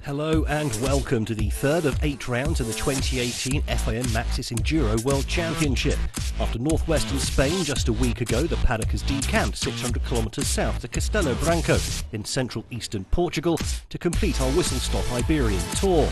Hello and welcome to the third of 8 rounds of the 2018 FIM Maxxis Enduro World Championship. After northwestern Spain just a week ago, the paddock has decamped 600 kilometres south to Castelo Branco in central eastern Portugal to complete our whistle-stop Iberian tour.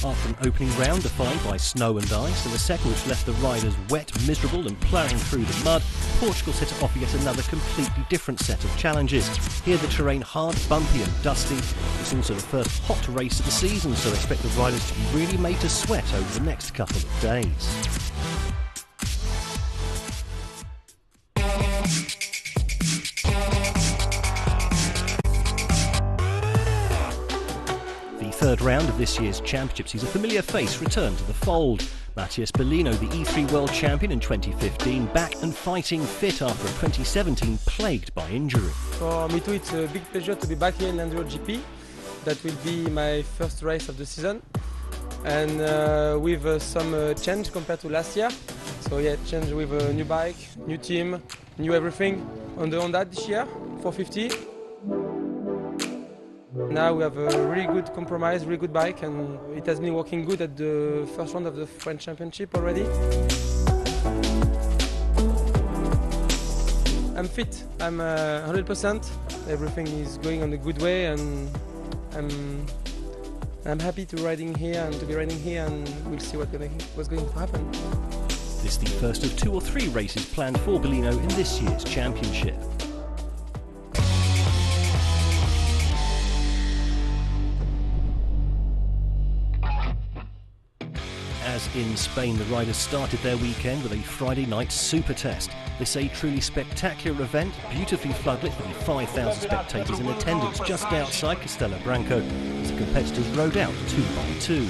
After an opening round defined by snow and ice and a second which left the riders wet, miserable and ploughing through the mud, Portugal set to offer yet another completely different set of challenges. Here the terrain hard, bumpy and dusty. It's also the first hot race of the season, so expect the riders to be really made to sweat over the next couple of days. Third round of this year's championship sees a familiar face return to the fold. Matthias Bellino, the E3 World Champion in 2015, back and fighting fit after a 2017 plagued by injury. For me too, it's a big pleasure to be back here in Endurogp. That will be my first race of the season, and with some change compared to last year. So yeah, change with a new bike, new team, new everything on the Honda this year, 450. Now we have a really good compromise, really good bike, and it has been working good at the first round of the French Championship already. I'm fit, I'm 100%, everything is going on a good way, and I'm happy to be riding here, and we'll see what's going to happen. This is the first of 2 or 3 races planned for Bellino in this year's championship. As in Spain, the riders started their weekend with a Friday night super test. This a truly spectacular event, beautifully floodlit with 5,000 spectators in attendance just outside Castelo Branco as the competitors rode out 2 by 2.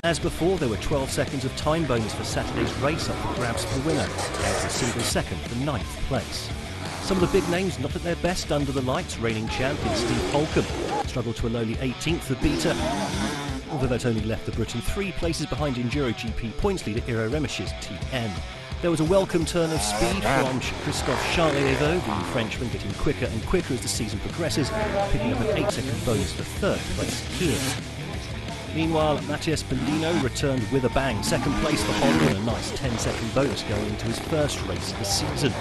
As before, there were 12 seconds of time bonus for Saturday's race up for grabs for the winner, as a single second for 9th place. Some of the big names not at their best under the lights. Reigning champion Steve Holcomb struggled to a lowly 18th for Beta, although that only left the Briton 3 places behind Endurogp points leader Iro Remesh's TN. There was a welcome turn of speed from Christophe Charlier though, the Frenchman getting quicker and quicker as the season progresses, picking up an 8-second bonus for 3rd place here. Meanwhile, Matthias Bellino returned with a bang, 2nd place for Honda and a nice 10-second bonus going into his first race of the season.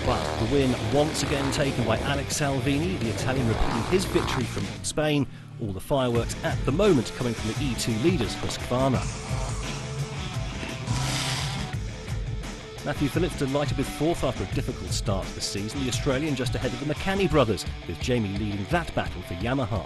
But the win once again taken by Alex Salvini, the Italian repeating his victory from Spain. All the fireworks at the moment coming from the E2 leaders, Husqvarna. Matthew Phillips delighted with 4th after a difficult start to the season. The Australian just ahead of the McCanny brothers, with Jamie leading that battle for Yamaha.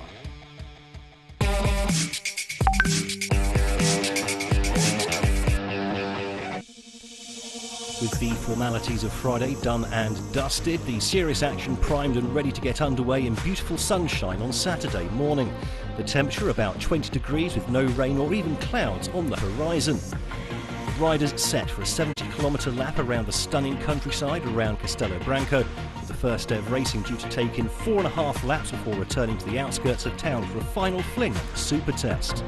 With the formalities of Friday done and dusted, the serious action primed and ready to get underway in beautiful sunshine on Saturday morning. The temperature about 20 degrees with no rain or even clouds on the horizon. The riders set for a 70-kilometre lap around the stunning countryside around Castelo Branco, with the first day of racing due to take in 4.5 laps before returning to the outskirts of town for a final fling of the super test.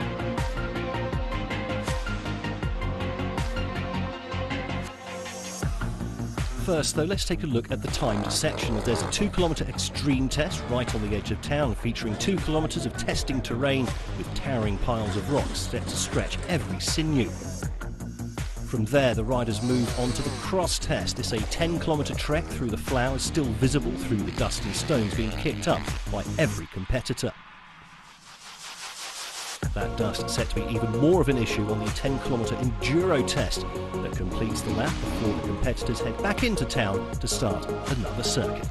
First though, let's take a look at the timed section. There's a 2-kilometre extreme test right on the edge of town, featuring 2 kilometres of testing terrain with towering piles of rocks set to stretch every sinew. From there, the riders move on to the cross test. This a 10-kilometre trek through the flowers, still visible through the dust and stones being kicked up by every competitor. That dust set to be even more of an issue on the 10-kilometre enduro test that completes the lap before the competitors head back into town to start another circuit.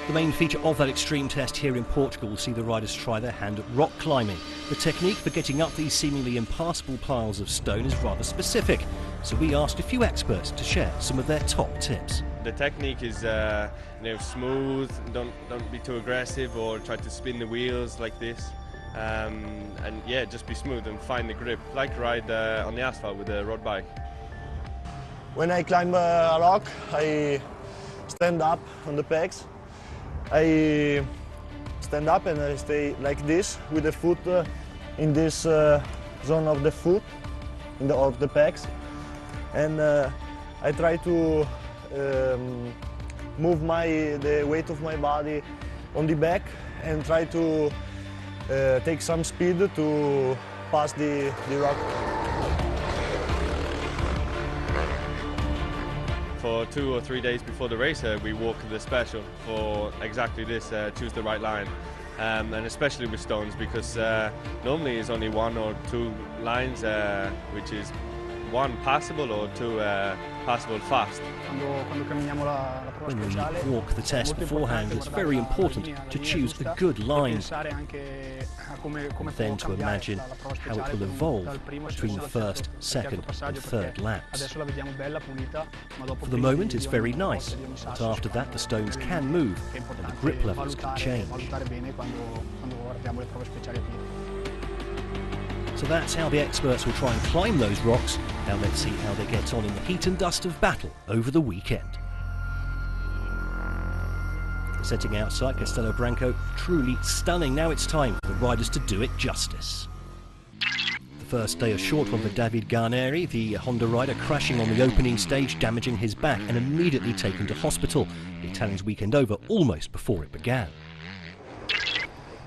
The main feature of that extreme test here in Portugal will see the riders try their hand at rock climbing. The technique for getting up these seemingly impassable piles of stone is rather specific, so we asked a few experts to share some of their top tips. The technique is smooth, don't be too aggressive or try to spin the wheels like this. And yeah, just be smooth and find the grip, like ride on the asphalt with a road bike. When I climb a rock, I stand up on the pegs. I stand up and I stay like this with the foot in this zone of the foot, of the pegs. And I try to move the weight of my body on the back and try to take some speed to pass the rock. For 2 or 3 days before the race, we walk the special for exactly this, choose the right line. And especially with stones, because normally it's only 1 or 2 lines, which is 1 passable or 2 passable fast. When we walk the test beforehand, it's very important to choose a good line, and then to imagine how it will evolve between the first, second and third laps. For the moment it's very nice, but after that the stones can move and the grip levels can change. So that's how the experts will try and climb those rocks. Now let's see how they get on in the heat and dust of battle over the weekend. Setting outside Castelo Branco, truly stunning. Now it's time for the riders to do it justice. The first day a short one for David Garneri, the Honda rider crashing on the opening stage, damaging his back and immediately taken to hospital. The Italian's weekend over almost before it began.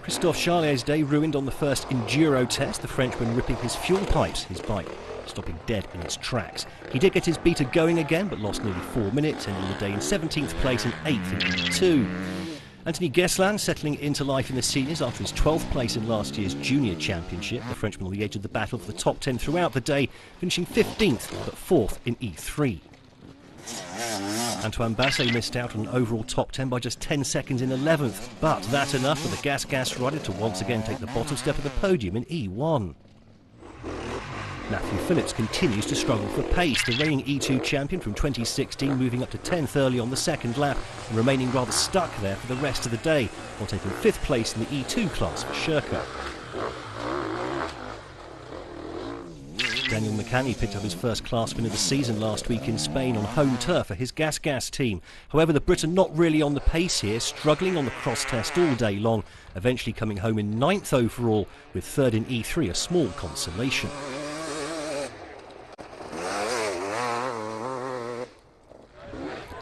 Christophe Charlier's day ruined on the first Enduro test, the Frenchman ripping his fuel pipes, his bike stopping dead in its tracks. He did get his beater going again, but lost nearly 4 minutes, ending the day in 17th place and 8th in E2. Anthony Geslan settling into life in the seniors after his 12th place in last year's junior championship. The Frenchman on the edge of the battle for the top 10 throughout the day, finishing 15th but 4th in E3. Antoine Basset missed out on an overall top 10 by just 10 seconds in 11th, but that enough for the Gas rider to once again take the bottom step of the podium in E1. Matthew Phillips continues to struggle for pace, the reigning E2 champion from 2016 moving up to 10th early on the second lap and remaining rather stuck there for the rest of the day, while taking 5th place in the E2 class for Sherco. Daniel McCanny picked up his first class win of the season last week in Spain on home turf for his Gas team. However, the Briton not really on the pace here, struggling on the cross test all day long, eventually coming home in 9th overall, with 3rd in E3 a small consolation.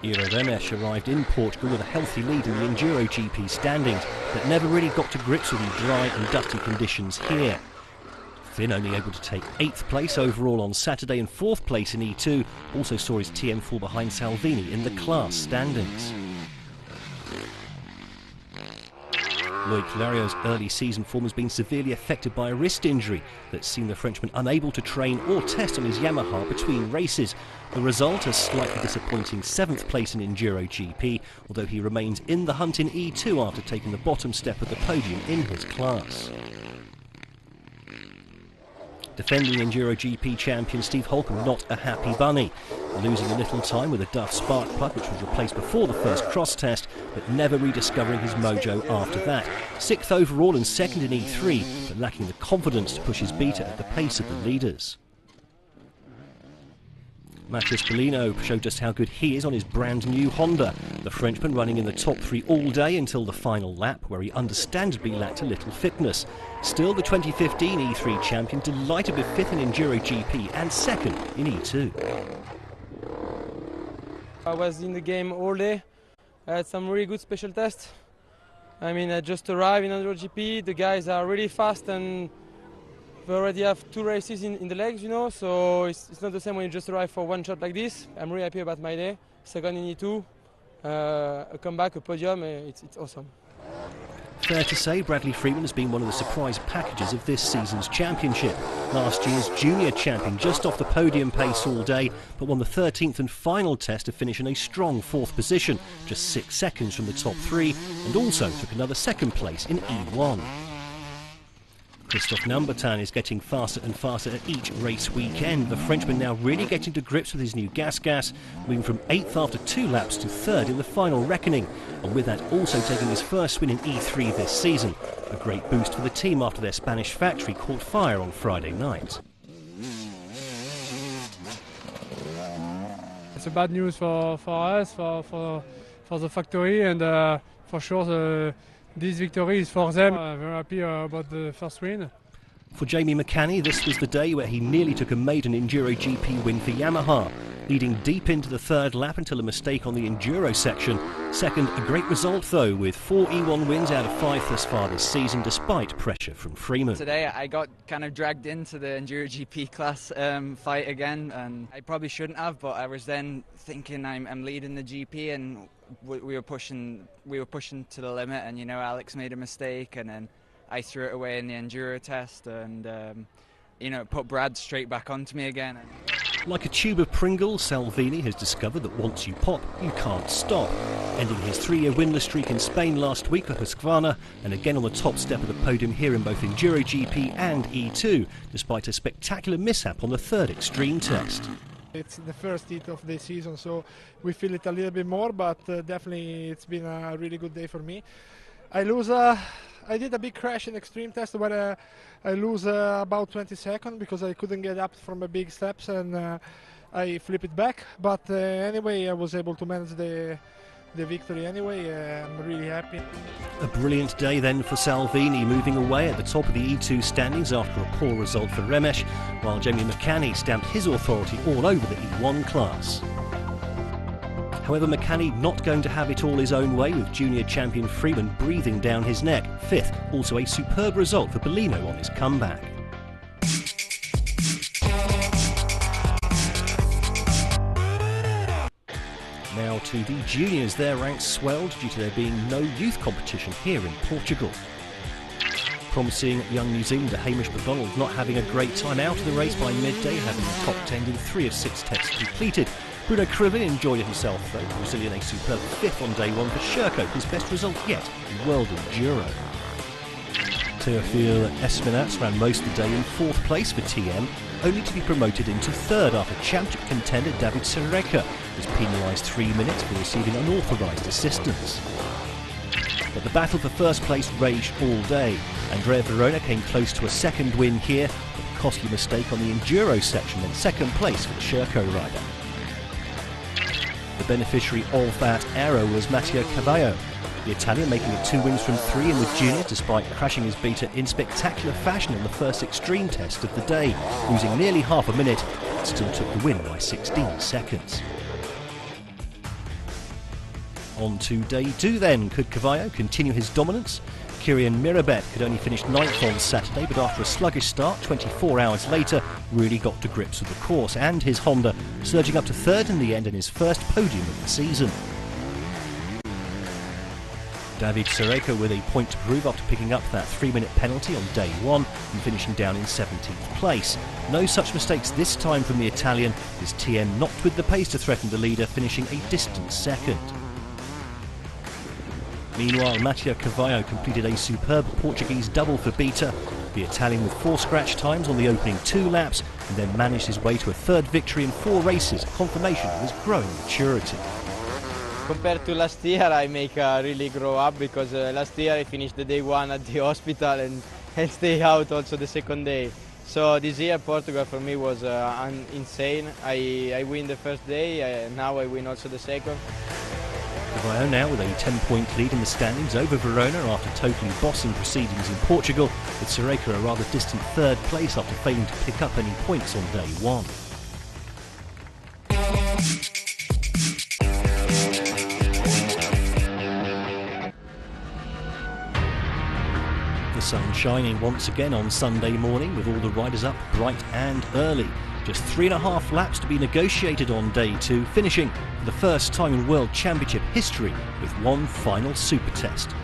Iro Remes arrived in Portugal with a healthy lead in the Endurogp standings, but never really got to grips with the dry and dusty conditions here. Finn only able to take 8th place overall on Saturday and 4th place in E2, also saw his TM fall behind Salvini in the class standings. Loic Lario's early season form has been severely affected by a wrist injury that's seen the Frenchman unable to train or test on his Yamaha between races. The result, a slightly disappointing 7th place in Endurogp, although he remains in the hunt in E2 after taking the bottom step of the podium in his class. Defending Endurogp champion Steve Holcomb not a happy bunny, losing a little time with a Duff spark plug which was replaced before the first cross test, but never rediscovering his mojo after that. 6th overall and 2nd in E3, but lacking the confidence to push his beater at the pace of the leaders. Matheus Bellino showed just how good he is on his brand new Honda. The Frenchman running in the top 3 all day until the final lap, where he understandably lacked a little fitness. Still, the 2015 E3 champion delighted with 5th in Endurogp and 2nd in E2. I was in the game all day. I had some really good special tests. I mean, I just arrived in Endurogp. The guys are really fast and we already have 2 races in the legs, you know, so it's not the same when you just arrive for one shot like this. I'm really happy about my day. 2nd in E2, a comeback, a podium, it's awesome. Fair to say, Bradley Freeman has been one of the surprise packages of this season's championship. Last year's junior champion just off the podium pace all day, but won the 13th and final test to finish in a strong 4th position, just 6 seconds from the top 3, and also took another 2nd place in E1. Christophe Nambertin is getting faster and faster at each race weekend. The Frenchman now really getting to grips with his new gas, moving from 8th after 2 laps to 3rd in the final reckoning, and with that also taking his first win in E3 this season. A great boost for the team after their Spanish factory caught fire on Friday night. It's a bad news for us, for the factory, and for sure this victory is for them. I'm very happy about the first win. For Jamie McCanny, this was the day where he nearly took a maiden Endurogp win for Yamaha, leading deep into the third lap until a mistake on the Enduro section. Second, a great result though, with 4 E1 wins out of 5 thus far this season, despite pressure from Freeman. Today I got kind of dragged into the Endurogp class fight again, and I probably shouldn't have, but I was then thinking I'm leading the GP, and we were pushing to the limit, and you know, Alex made a mistake, and then I threw it away in the enduro test, and you know, it put Brad straight back onto me again. Like a tube of Pringles, Salvini has discovered that once you pop, you can't stop. Ending his 3-year winless streak in Spain last week for Husqvarna, and again on the top step of the podium here in both Endurogp and E2, despite a spectacular mishap on the third extreme test. It's the first heat of the season, so we feel it a little bit more, but definitely it's been a really good day for me. I did a big crash in extreme test where I lose about 20 seconds because I couldn't get up from the big steps, and I flip it back. But anyway, I was able to manage the victory anyway. I'm really happy. A brilliant day then for Salvini, moving away at the top of the E2 standings after a poor result for Remesh, while Jamie McCanny stamped his authority all over the E1 class. However, McCanny not going to have it all his own way, with junior champion Freeman breathing down his neck. Fifth, also a superb result for Bellino on his comeback. Now to the juniors, their ranks swelled due to there being no youth competition here in Portugal. Promising young New Zealander Hamish McDonald not having a great time out of the race by midday, having the top 10 in 3 of 6 tests completed. Bruno Crivi enjoyed himself, though. The Brazilian a superb 5th on day 1 for Sherco, his best result yet in World Enduro. Teofil Espinaz ran most of the day in 4th place for TM, only to be promoted into 3rd after championship contender David Serreca was penalised 3 minutes for receiving unauthorised assistance. But the battle for 1st place raged all day. Andrea Verona came close to a 2nd win here, with a costly mistake on the Enduro section and 2nd place for the Sherco rider. The beneficiary of that error was Matteo Cavallo, the Italian making it 2 wins from 3 in the juniors despite crashing his Beta in spectacular fashion on the first extreme test of the day, losing nearly half a minute, but still took the win by 16 seconds. On to day 2 then. Could Cavallo continue his dominance? Kirian Mirabet could only finish 9th on Saturday, but after a sluggish start 24 hours later really got to grips with the course and his Honda, surging up to 3rd in the end in his first podium of the season. David Serreca with a point to prove after picking up that 3-minute penalty on day 1 and finishing down in 17th place. No such mistakes this time from the Italian, as TM knocked with the pace to threaten the leader, finishing a distant 2nd. Meanwhile, Matteo Cavallo completed a superb Portuguese double for Beta, the Italian with 4 scratch times on the opening 2 laps, and then managed his way to a 3rd victory in 4 races, confirmation of his growing maturity. Compared to last year, I make really grow up, because last year I finished the day 1 at the hospital and stay out also the 2nd day. So this year Portugal for me was insane. I win the first day, and now I win also the 2nd. Cavallo now with a 10-point lead in the standings over Verona after totally bossing proceedings in Portugal, with Serreca a rather distant 3rd place after failing to pick up any points on day 1. The sun shining once again on Sunday morning, with all the riders up bright and early. Just 3.5 laps to be negotiated on day 2, finishing for the first time in World Championship history with one final super test.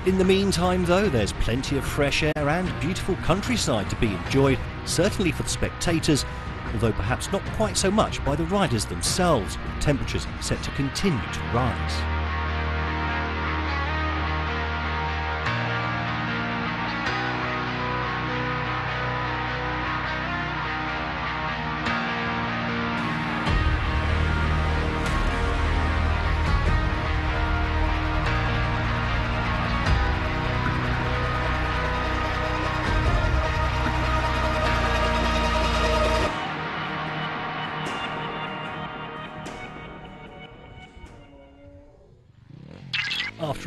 In the meantime though, there's plenty of fresh air and beautiful countryside to be enjoyed, certainly for the spectators, although perhaps not quite so much by the riders themselves, with temperatures set to continue to rise.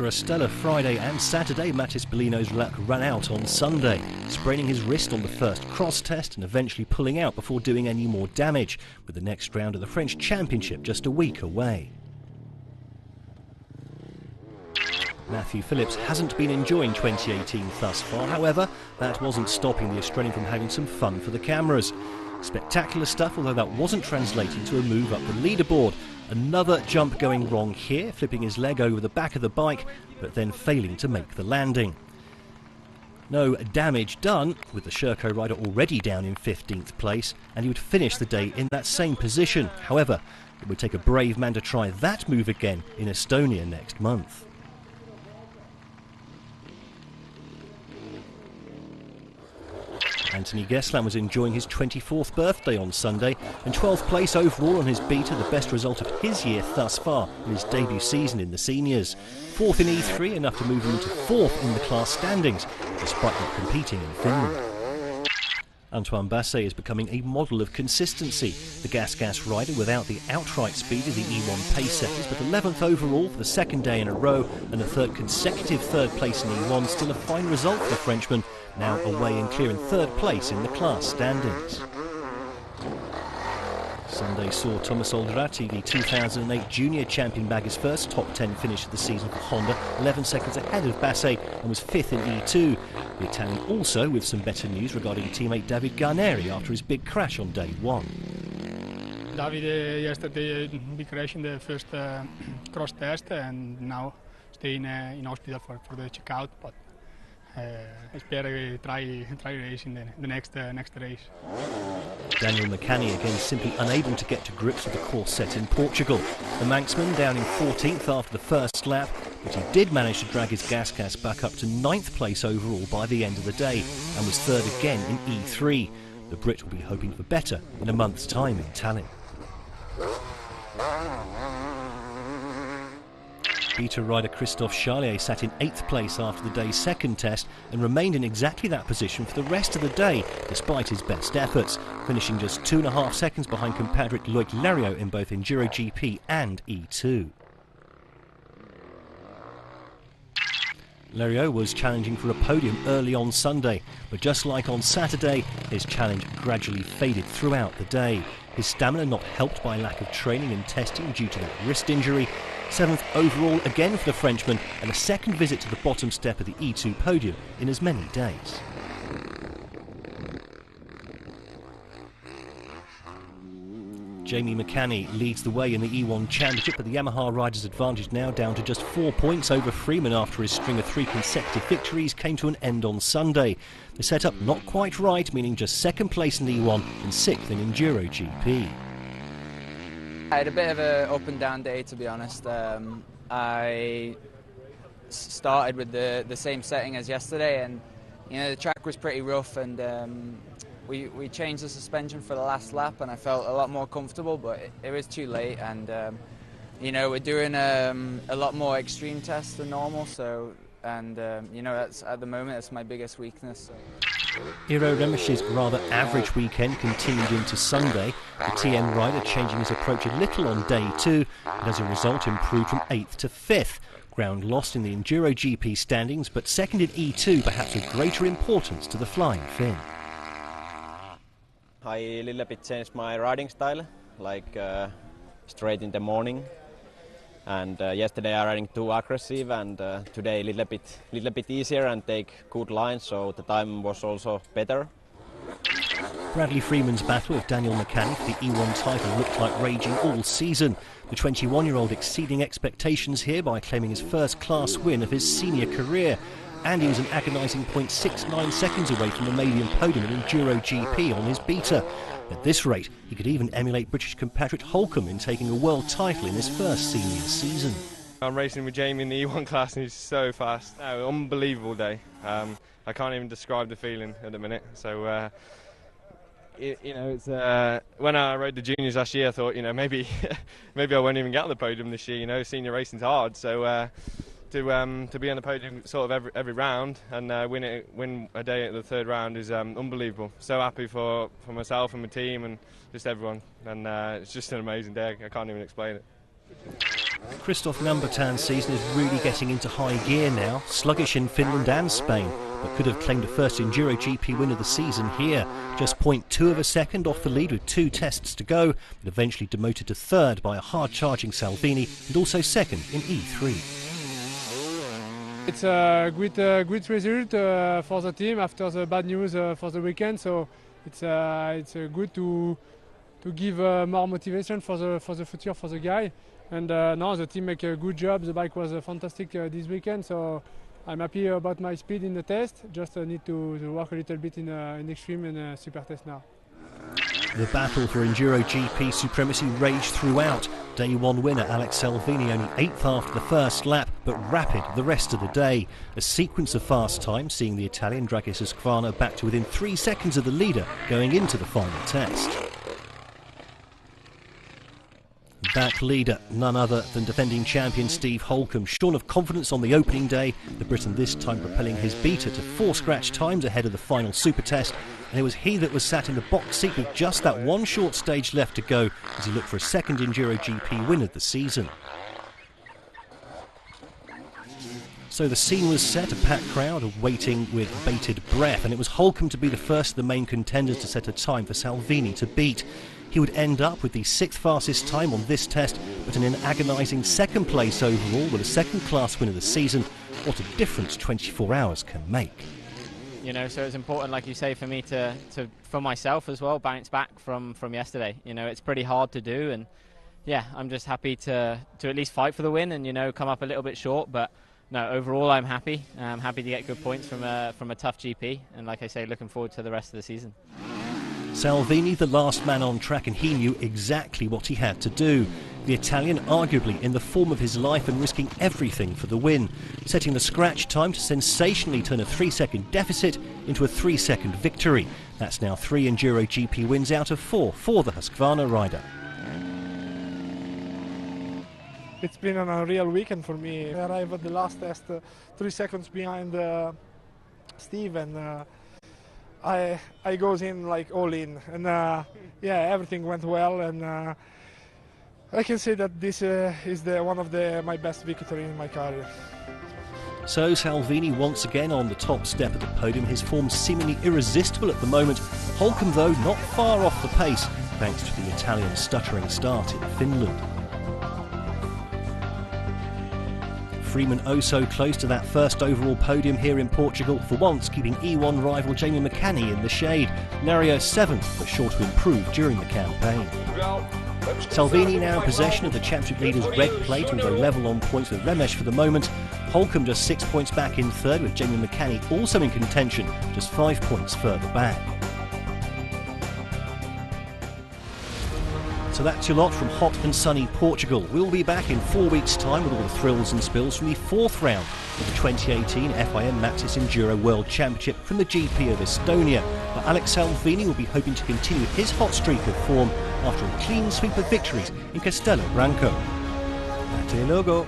After a stellar Friday and Saturday, Mathis Bellino's luck ran out on Sunday, spraining his wrist on the first cross test and eventually pulling out before doing any more damage, with the next round of the French Championship just a week away. Matthew Phillips hasn't been enjoying 2018 thus far, however, that wasn't stopping the Australian from having some fun for the cameras. Spectacular stuff, although that wasn't translating to a move up the leaderboard. Another jump going wrong here, flipping his leg over the back of the bike, but then failing to make the landing. No damage done, with the Sherco rider already down in 15th place, and he would finish the day in that same position. However, it would take a brave man to try that move again in Estonia next month. Anthony Geslan was enjoying his 24th birthday on Sunday, and 12th place overall on his beta, the best result of his year thus far in his debut season in the seniors. 4th in E3, enough to move him into 4th in the class standings, despite not competing in Finland. Antoine Basset is becoming a model of consistency. The gas rider without the outright speed of the E1 pace setters, but 11th overall for the second day in a row, and a third consecutive third place in E1, still a fine result for the Frenchman, now away and clear in third place in the class standings. Sunday saw Thomas Olderati, the 2008 junior champion, bag his first top 10 finish of the season for Honda, 11 seconds ahead of Basset, and was 5th in E2. The Italian also with some better news regarding teammate David Garneri after his big crash on day 1. David yesterday big crash in the first cross test, and now staying in hospital for the checkout, but I spare try race in the next race. Daniel McCanny again simply unable to get to grips with the course set in Portugal. The Manxman down in 14th after the first lap, but he did manage to drag his gas back up to 9th place overall by the end of the day, and was third again in E3. The Brit will be hoping for better in a month's time in Tallinn. Beta rider Christophe Charlier sat in 8th place after the day's second test and remained in exactly that position for the rest of the day, despite his best efforts, finishing just 2.5 seconds behind compatriot Loic Leriot in both Endurogp and E2. Leriot was challenging for a podium early on Sunday, but just like on Saturday, his challenge gradually faded throughout the day. His stamina not helped by lack of training and testing due to that wrist injury. 7th overall again for the Frenchman, and a second visit to the bottom step of the E2 podium in as many days. Jamie McCanny leads the way in the E1 Championship, but the Yamaha rider's advantage now down to just 4 points over Freeman after his string of 3 consecutive victories came to an end on Sunday. The setup not quite right, meaning just 2nd place in E1 and 6th in Endurogp. I had a bit of an up and down day, to be honest. I started with the same setting as yesterday, and the track was pretty rough, and we changed the suspension for the last lap, and I felt a lot more comfortable, but it was too late, and we're doing a lot more extreme tests than normal, so that's at the moment that's my biggest weakness. So. Iro Remesh's rather average weekend continued into Sunday, the TM rider changing his approach a little on day 2, and as a result improved from 8th to 5th. Ground lost in the Endurogp standings, but second in E2, perhaps with greater importance to the Flying Finn. I a little bit changed my riding style, like straight in the morning. And yesterday I riding too aggressive, and today a little bit easier and take good lines, so the time was also better. Bradley Freeman's battle with Daniel McCanny for the E1 title looked like raging all season. The 21-year-old exceeding expectations here by claiming his first class win of his senior career. And he was an agonising 0.69 seconds away from the maiden podium in Endurogp on his beta. At this rate, he could even emulate British compatriot Holcomb in taking a world title in his first senior season. I'm racing with Jamie in the E1 class, and he's so fast. No, unbelievable day. I can't even describe the feeling at the minute. So, it's when I rode the juniors last year, I thought, maybe I won't even get on the podium this year. Senior racing's hard, so. To be on the podium sort of every round and win a day at the third round is unbelievable. So happy for myself and my team and just everyone, and it's just an amazing day. I can't even explain it. Christoph Numbertan's season is really getting into high gear now, sluggish in Finland and Spain, but could have claimed a first Endurogp win of the season here. Just 0.2 of a second off the lead with 2 tests to go, but eventually demoted to third by a hard-charging Salvini and also second in E3. It's a great result for the team after the bad news for the weekend, so it's good to give more motivation for the future for the guy. And now the team make a good job. The bike was fantastic this weekend, so I'm happy about my speed in the test. Just need to work a little bit in extreme and super test now. The battle for Endurogp supremacy raged throughout. Day 1 winner Alex Salvini only 8th after the first lap, but rapid the rest of the day. A sequence of fast times seeing the Italian drag his Husqvarna back to within 3 seconds of the leader going into the final test. Back leader, none other than defending champion Steve Holcomb. Shorn of confidence on the opening day, the Briton this time propelling his beater to 4 scratch times ahead of the final super test. And it was he that was sat in the box seat with just that one short stage left to go as he looked for a second Endurogp win of the season. So the scene was set, a packed crowd waiting with bated breath, and it was Holcomb to be the first of the main contenders to set a time for Salvini to beat. He would end up with the 6th fastest time on this test, but in an agonising 2nd place overall with a second-class win of the season. What a difference 24 hours can make. You know, so it's important, like you say, for me to for myself as well, bounce back from yesterday. You know, it's pretty hard to do, and yeah, I'm just happy to at least fight for the win and, you know, come up a little bit short, but no, overall I'm happy. I'm happy to get good points from a tough GP, and like I say, looking forward to the rest of the season. Salvini, the last man on track, and he knew exactly what he had to do. The Italian arguably in the form of his life and risking everything for the win, setting the scratch time to sensationally turn a 3-second deficit into a 3-second victory. That's now 3 Endurogp wins out of 4 for the Husqvarna rider. It's been an unreal weekend for me. I arrived at the last test 3 seconds behind Steve, and I goes in like all in, and yeah, everything went well, and I can say that this is one of my best victory in my career. So Salvini once again on the top step of the podium, his form seemingly irresistible at the moment. Holcomb though not far off the pace thanks to the Italian stuttering start in Finland. Freeman oh so close to that first overall podium here in Portugal, for once keeping E1 rival Jamie McCanny in the shade. Nerio 7th, but sure to improve during the campaign. Salvini now in possession of the championship leader's red plate, although level on points with Remesh for the moment. Holcomb just 6 points back in third, with Jamie McCanny also in contention, just 5 points further back. So that's your lot from hot and sunny Portugal. We'll be back in 4 weeks' time with all the thrills and spills from the 4th round of the 2018 FIM Maxxis Enduro World Championship from the GP of Estonia. But Alex Salvini will be hoping to continue his hot streak of form after a clean sweep of victories in Castelo Branco. Ate logo.